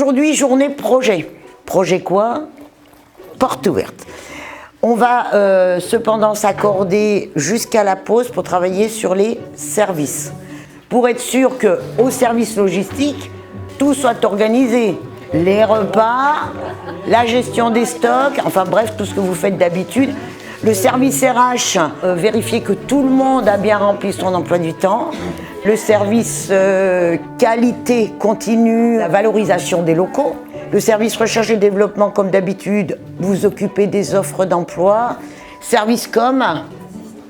Aujourd'hui, journée projet. Projet quoi? Porte ouverte. On va cependant s'accorder jusqu'à la pause pour travailler sur les services. Pour être sûr qu'au service logistique, tout soit organisé. Les repas, la gestion des stocks, enfin bref, tout ce que vous faites d'habitude. Le service RH, vérifier que tout le monde a bien rempli son emploi du temps. Le service qualité continue, la valorisation des locaux. Le service recherche et développement, comme d'habitude, vous occupez des offres d'emploi. Service com,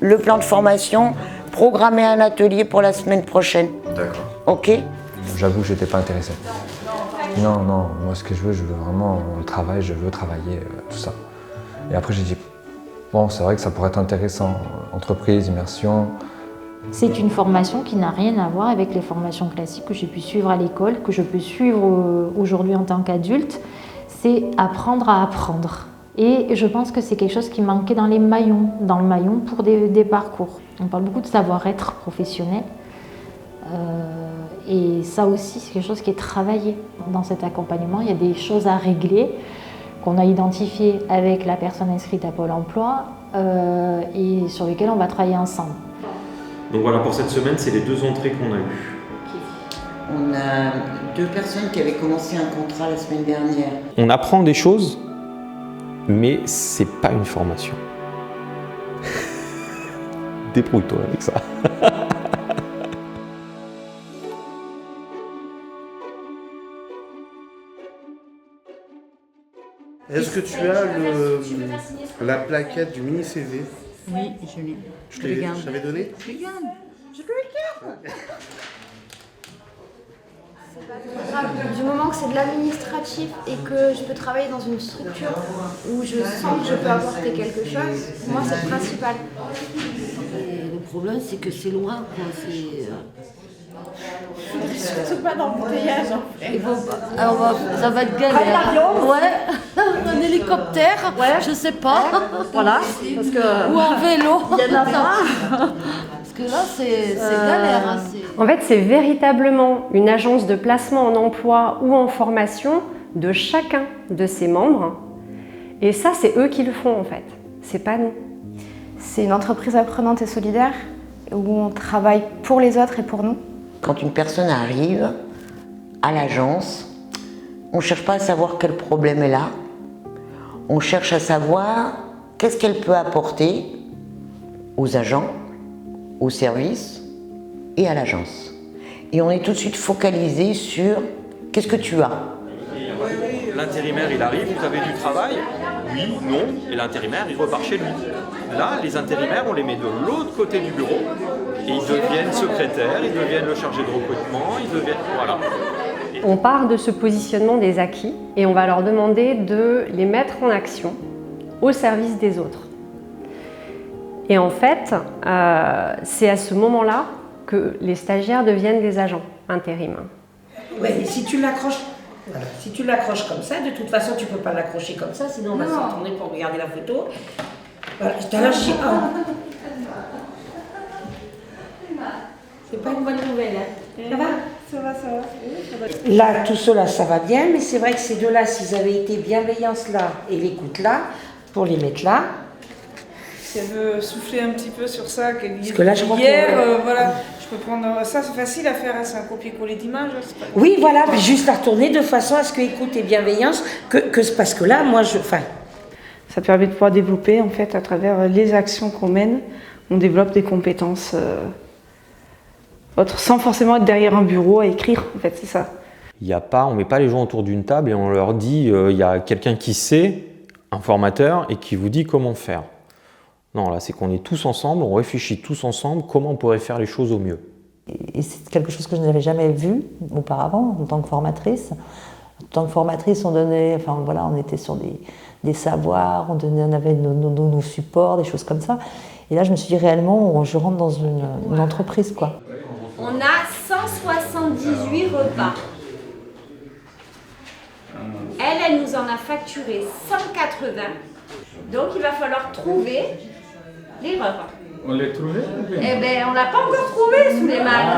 le plan de formation, programmer un atelier pour la semaine prochaine. D'accord. Ok? J'avoue que j'étais pas intéressé. Non, moi ce que je veux vraiment le travail, je veux travailler, tout ça. Et après j'ai dit, bon c'est vrai que ça pourrait être intéressant, entreprise, immersion. C'est une formation qui n'a rien à voir avec les formations classiques que j'ai pu suivre à l'école, que je peux suivre aujourd'hui en tant qu'adulte. C'est apprendre à apprendre. Et je pense que c'est quelque chose qui manquait dans le maillon pour des parcours. On parle beaucoup de savoir-être professionnel. Et ça aussi, c'est quelque chose qui est travaillé dans cet accompagnement. Il y a des choses à régler qu'on a identifiées avec la personne inscrite à Pôle emploi et sur lesquelles on va travailler ensemble. Donc voilà, pour cette semaine, c'est les 2 entrées qu'on a eues. On a 2 personnes qui avaient commencé un contrat la semaine dernière. On apprend des choses, mais c'est pas une formation. Débrouille-toi avec ça. Est-ce que tu as la plaquette du mini-CV? Oui, je l'ai. Je t'avais donné? Je le garde. Du moment que c'est de l'administratif et que je peux travailler dans une structure où je sens que je peux apporter quelque chose, pour moi c'est le principal. Et le problème c'est que c'est loin, quoi. Surtout pas d'embouteillage en fait. Alors, ça va être galère. Ouais, un hélicoptère, je sais pas. Voilà, parce que... Ou en vélo. Il y en a pas. Parce que là c'est galère. Hein, En fait, c'est véritablement une agence de placement en emploi ou en formation de chacun de ses membres. Et ça, c'est eux qui le font en fait, c'est pas nous. C'est une entreprise apprenante et solidaire où on travaille pour les autres et pour nous. Quand une personne arrive à l'agence, on ne cherche pas à savoir quel problème elle a. On cherche à savoir qu'est-ce qu'elle peut apporter aux agents, aux services et à l'agence. Et on est tout de suite focalisé sur qu'est-ce que tu as. L'intérimaire, il arrive, vous avez du travail? Oui, non. Et l'intérimaire, il repart chez lui. Là, les intérimaires, on les met de l'autre côté du bureau et ils deviennent secrétaires, ils deviennent le chargé de recrutement, ils deviennent... Voilà. On part de ce positionnement des acquis et on va leur demander de les mettre en action au service des autres. Et en fait, c'est à ce moment-là que les stagiaires deviennent des agents intérim. Ouais, et si tu l'accroches, voilà, si tu l'accroches comme ça, de toute façon tu peux pas l'accrocher comme ça, sinon on va se retourner pour regarder la photo. Voilà, tout à l'heure j'ai C'est pas une bonne nouvelle. Hein. Ça va. Là, tout cela, ça va bien, mais c'est vrai que ces deux-là, s'ils avaient été bienveillance là et l'écoute là, pour les mettre là. Si elle veut souffler un petit peu sur ça, Parce que là, je crois voilà, je peux prendre ça, c'est facile à faire, hein, c'est un copier-coller d'image. Oui, voilà, puis juste la retourner de façon à ce que écoute et bienveillance, parce que là, moi, ça permet de pouvoir développer, en fait, à travers les actions qu'on mène, on développe des compétences autres, sans forcément être derrière un bureau à écrire, en fait, c'est ça. On ne met pas les gens autour d'une table et on leur dit il y a quelqu'un qui sait, un formateur, et qui vous dit comment faire. Non, là, c'est qu'on est tous ensemble, on réfléchit tous ensemble comment on pourrait faire les choses au mieux. Et c'est quelque chose que je n'avais jamais vu auparavant en tant que formatrice. En tant que formatrice, on était sur des savoirs, on avait nos supports, des choses comme ça. Et là, je me suis dit réellement, je rentre dans une entreprise, quoi. On a 178 repas. Elle nous en a facturé 180. Donc il va falloir trouver les repas. On l'a trouvé? Eh bien, on l'a pas encore trouvé, Souleymane.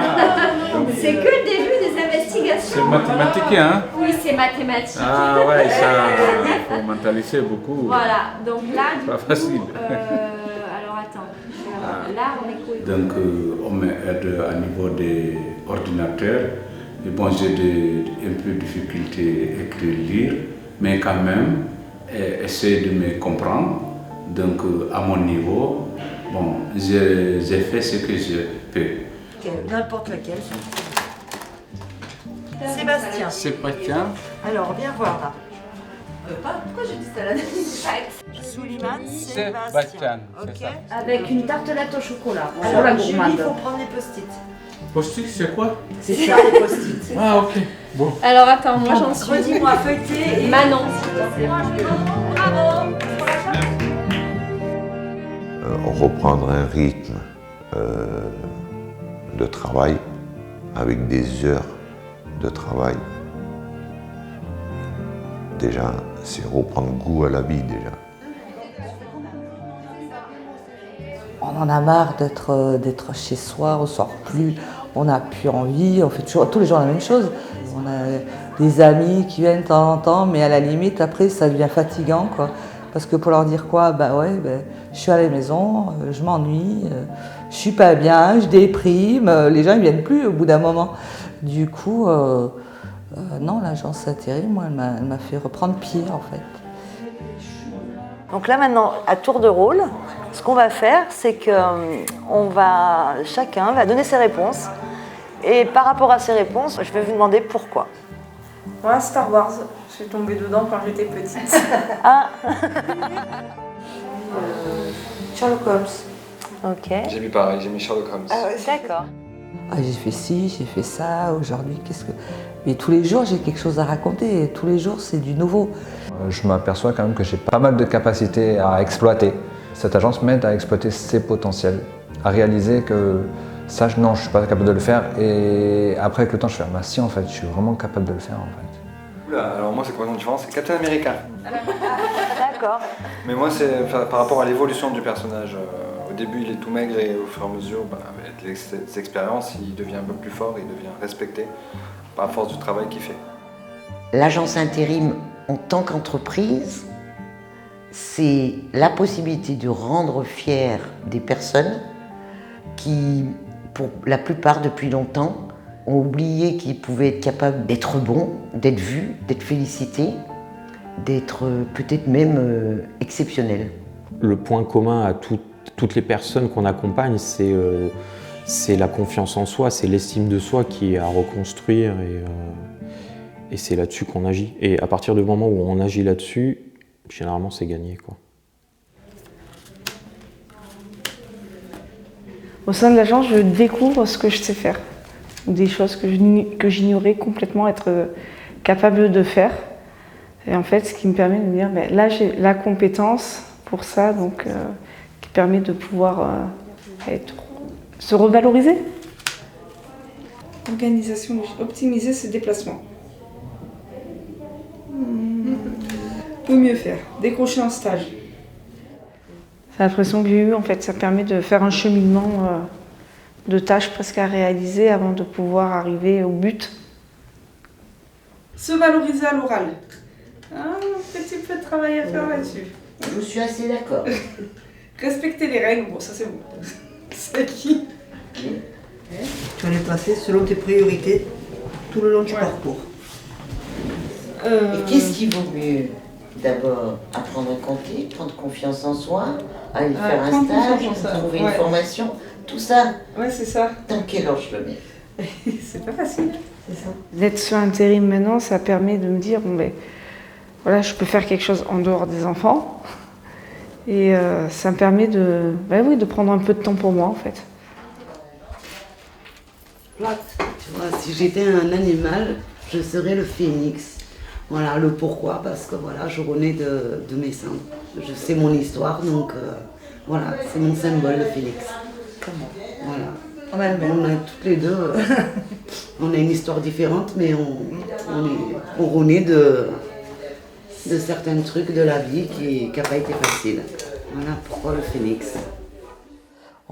C'est que le début des investigations. C'est mathématique, hein? Oui, c'est mathématique. Ah ouais, ça, il faut mentaliser beaucoup. Voilà, donc là, du pas coup, facile. alors attends, là on est quoi? Donc on m'aide à niveau des ordinateurs. Et bon, j'ai un peu de difficulté à écrire, lire, mais quand même, essayer de me comprendre. Donc à mon niveau, bon, j'ai fait ce que je peux. N'importe lequel. Sébastien. Sébastien. Alors, viens voir là. Pourquoi j'ai dit ça là? Souleymane, Sébastien. Ok. Avec une tartelette au chocolat. Alors, la Julie, gourmande. il faut prendre les post-it. Post-it, c'est quoi? C'est ça, les post-it. Ah, ok. Bon. Alors attends, moi j'en suis. Redis-moi, feuilleté et... Manon. Bravo. Reprendre un rythme de travail avec des heures de travail. Déjà, c'est reprendre goût à la vie déjà. On en a marre d'être chez soi, on sort plus, on n'a plus envie, on fait toujours tous les jours la même chose. On a des amis qui viennent de temps en temps, mais à la limite après ça devient fatigant quoi. Parce que pour leur dire quoi, je suis à la maison, je m'ennuie, je suis pas bien, je déprime, les gens ils viennent plus au bout d'un moment. Du coup, non, l'agence intérim, moi, elle m'a fait reprendre pied en fait. Donc là maintenant, à tour de rôle, ce qu'on va faire, c'est que chacun va donner ses réponses. Et par rapport à ces réponses, je vais vous demander pourquoi. Moi, Star Wars, je suis tombée dedans quand j'étais petite. Ah Sherlock Holmes. Ok. J'ai mis pareil, j'ai mis Sherlock Holmes. Ah ouais, d'accord. Ah, j'ai fait ci, j'ai fait ça, aujourd'hui, Mais tous les jours, j'ai quelque chose à raconter, et tous les jours, c'est du nouveau. Je m'aperçois quand même que j'ai pas mal de capacités à exploiter. Cette agence m'aide à exploiter ses potentiels, à réaliser que ça, non, je suis pas capable de le faire. Et après, avec le temps, je fais, bah si, en fait, je suis vraiment capable de le faire, en fait. Oula, alors moi, c'est complètement différent, c'est Captain America. D'accord. Mais moi, c'est par rapport à l'évolution du personnage. Au début, il est tout maigre et au fur et à mesure, avec les expériences, il devient un peu plus fort, il devient respecté par force du travail qu'il fait. L'agence intérim, en tant qu'entreprise, c'est la possibilité de rendre fiers des personnes qui, pour la plupart depuis longtemps, ont oublié qu'ils pouvaient être capables d'être bons, d'être vus, d'être félicités, d'être peut-être même exceptionnels. Le point commun à toutes les personnes qu'on accompagne, c'est la confiance en soi, c'est l'estime de soi qui est à reconstruire et c'est là-dessus qu'on agit. Et à partir du moment où on agit là-dessus, généralement c'est gagné, quoi. Au sein de l'agence, je découvre ce que je sais faire. Des choses que j'ignorais complètement être capable de faire. Et en fait, ce qui me permet de me dire, là j'ai la compétence pour ça, donc qui permet de pouvoir se revaloriser. Organisation, optimiser ses déplacements. Peut mieux faire, décrocher un stage. C'est l'impression que j'ai eue, en fait, ça permet de faire un cheminement de tâches presque à réaliser avant de pouvoir arriver au but. Se valoriser à l'oral. Un petit peu de travail à faire là-dessus. Je suis assez d'accord. Respecter les règles, bon ça c'est bon. C'est qui? Tu vas les placer selon tes priorités tout le long du parcours. Et qu'est-ce qui vaut mieux? D'abord, apprendre à compter, prendre confiance en soi, aller faire un stage, trouver une formation, tout ça. Ouais, c'est ça. Dans quel ordre je le mets? C'est pas facile. C'est ça. D'être sur intérim maintenant, ça permet de me dire, voilà, je peux faire quelque chose en dehors des enfants. Et ça me permet de prendre un peu de temps pour moi, en fait. Tu vois, si j'étais un animal, je serais le phénix. Voilà, le pourquoi, parce que voilà, je renais de mes cendres. Je sais mon histoire, donc voilà, c'est mon symbole, le phénix. Voilà. On a toutes les deux, on a une histoire différente, mais on renaît de certains trucs de la vie qui n'a pas été facile. Voilà pourquoi le phénix.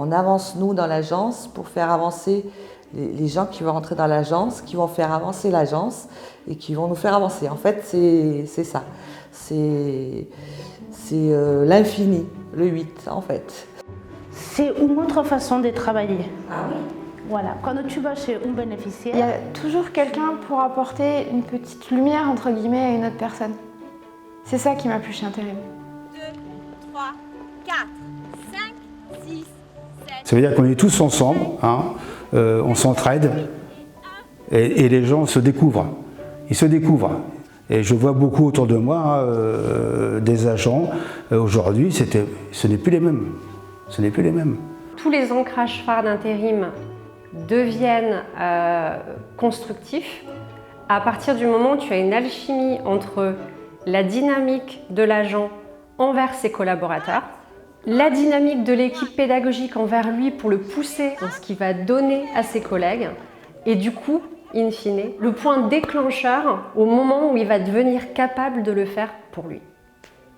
On avance nous dans l'agence pour faire avancer les gens qui vont rentrer dans l'agence, qui vont faire avancer l'agence et qui vont nous faire avancer. En fait, c'est ça. C'est l'infini, le 8 en fait. C'est une autre façon de travailler. Ah oui. Voilà, quand tu vas chez un bénéficiaire... Il y a toujours quelqu'un pour apporter une petite lumière, entre guillemets, à une autre personne. C'est ça qui m'a plu chez Intérim. 2, 3, 4, 5, 6, 7... Ça veut dire qu'on est tous ensemble, hein, on s'entraide et les gens se découvrent. Ils se découvrent. Et je vois beaucoup autour de moi des agents. Aujourd'hui, ce n'est plus les mêmes. Ce n'est plus les mêmes. Tous les ancrages phares d'intérim deviennent constructifs à partir du moment où tu as une alchimie entre la dynamique de l'agent envers ses collaborateurs, la dynamique de l'équipe pédagogique envers lui pour le pousser dans ce qu'il va donner à ses collègues et du coup, in fine, le point déclencheur au moment où il va devenir capable de le faire pour lui.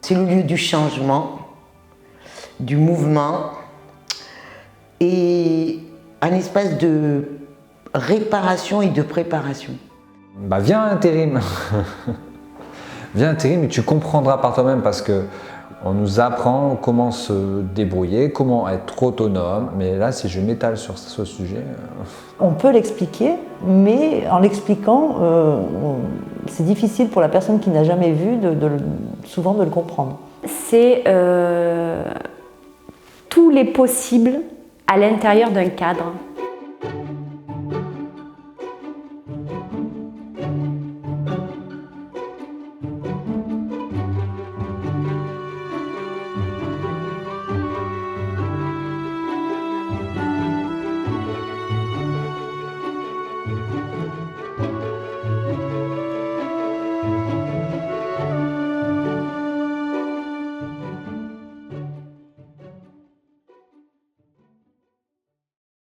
C'est le lieu du changement, du mouvement et un espace de réparation et de préparation. Bah viens intérim. Viens intérim et tu comprendras par toi-même parce que on nous apprend comment se débrouiller, comment être autonome, mais là si je m'étale sur ce sujet... On peut l'expliquer, mais en l'expliquant, c'est difficile pour la personne qui n'a jamais vu souvent de le comprendre. C'est tous les possibles à l'intérieur d'un cadre.